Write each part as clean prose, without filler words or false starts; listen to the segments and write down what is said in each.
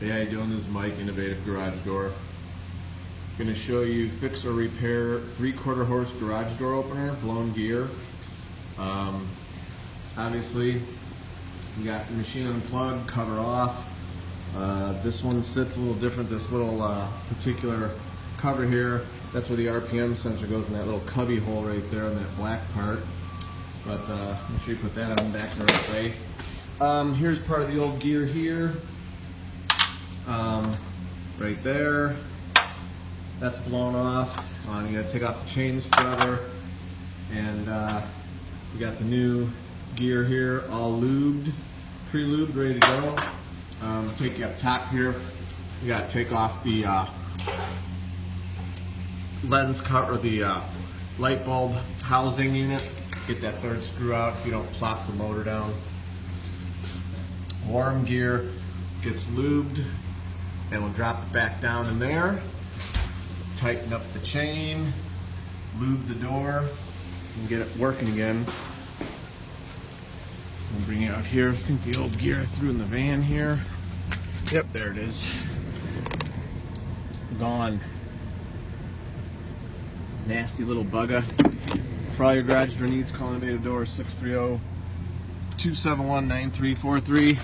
Hey, how you doing? This is Mike, Innovative Garage Door. Going to show you fix or repair 3/4 horse garage door opener, blown gear. Obviously, you got the machine unplugged, cover off. This one sits a little different. This little particular cover here, that's where the RPM sensor goes in that little cubby hole right there on that black part. But make sure you put that on back the right way. Here's part of the old gear here. Right there, that's blown off. You got to take off the chain scrubber, and you got the new gear here, all lubed, pre-lubed, ready to go. Take you up top here. You got to take off the lens cover, or the light bulb housing unit. Get that third screw out if you don't plop the motor down. Warm gear gets lubed, and we'll drop it back down in there. Tighten up the chain, lube the door, and get it working again. We'll bring it out here. I think the old gear I threw in the van here. Yep, there it is. Gone. Nasty little bugger. For all your garage door needs, call Innovative Door 630-271-9343.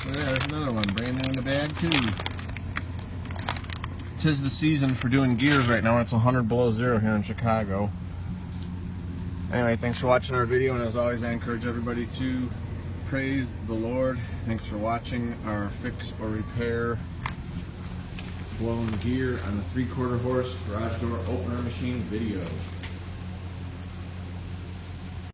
There's another one, brand new in the bag too. 'Tis the season for doing gears right now. It's 100 below zero here in Chicago. Anyway, thanks for watching our video, and as always, I encourage everybody to praise the Lord. Thanks for watching our fix or repair blown gear on the 3/4 horse garage door opener machine video.